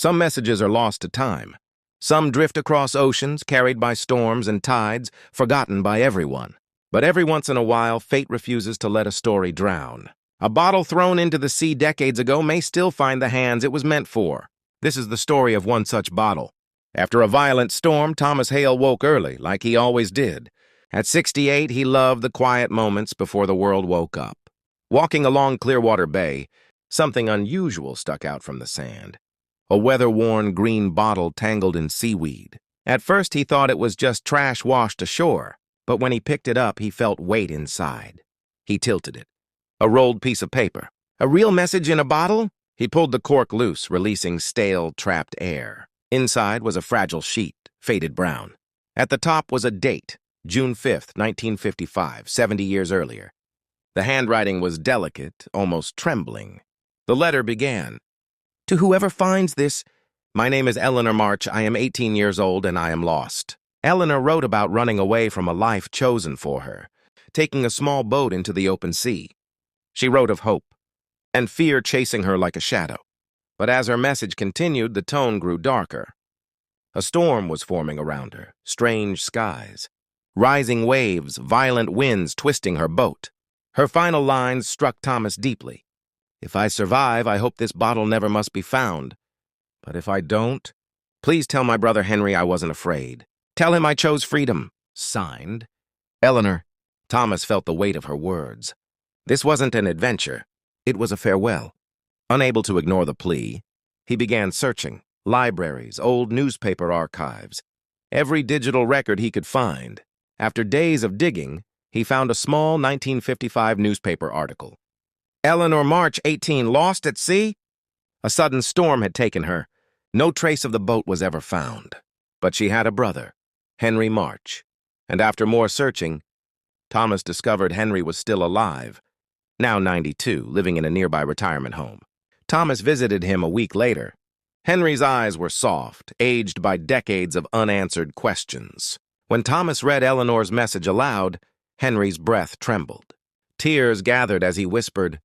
Some messages are lost to time. Some drift across oceans, carried by storms and tides, forgotten by everyone. But every once in a while, fate refuses to let a story drown. A bottle thrown into the sea decades ago may still find the hands it was meant for. This is the story of one such bottle. After a violent storm, Thomas Hale woke early, like he always did. At 68, he loved the quiet moments before the world woke up. Walking along Clearwater Bay, something unusual stuck out from the sand. A weather-worn green bottle tangled in seaweed. At first, he thought it was just trash washed ashore, but when he picked it up, he felt weight inside. He tilted it. A rolled piece of paper. A real message in a bottle? He pulled the cork loose, releasing stale, trapped air. Inside was a fragile sheet, faded brown. At the top was a date, June 5th, 1955, 70 years earlier. The handwriting was delicate, almost trembling. The letter began, "To whoever finds this, my name is Eleanor March. I am 18 years old and I am lost." Eleanor wrote about running away from a life chosen for her, taking a small boat into the open sea. She wrote of hope, and fear chasing her like a shadow. But as her message continued, the tone grew darker. A storm was forming around her, strange skies, rising waves, violent winds twisting her boat. Her final lines struck Thomas deeply. "If I survive, I hope this bottle never must be found. But if I don't, please tell my brother Henry I wasn't afraid. Tell him I chose freedom." Signed, Eleanor. Thomas felt the weight of her words. This wasn't an adventure. It was a farewell. Unable to ignore the plea, he began searching. Libraries, old newspaper archives, every digital record he could find. After days of digging, he found a small 1955 newspaper article. "Eleanor March, 18, lost at sea?" A sudden storm had taken her. No trace of the boat was ever found. But she had a brother, Henry March. And after more searching, Thomas discovered Henry was still alive, now 92, living in a nearby retirement home. Thomas visited him a week later. Henry's eyes were soft, aged by decades of unanswered questions. When Thomas read Eleanor's message aloud, Henry's breath trembled. Tears gathered as he whispered,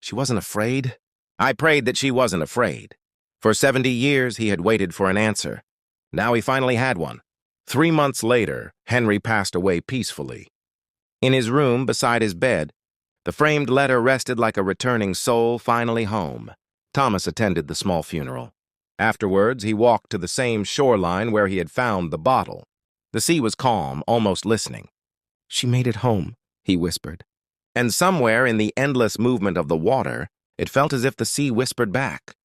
"She wasn't afraid?" I prayed that she wasn't afraid. For 70 years, he had waited for an answer. Now he finally had one. 3 months later, Henry passed away peacefully. In his room, beside his bed, the framed letter rested like a returning soul finally home. Thomas attended the small funeral. Afterwards, he walked to the same shoreline where he had found the bottle. The sea was calm, almost listening. "She made it home," he whispered. And somewhere in the endless movement of the water, it felt as if the sea whispered back,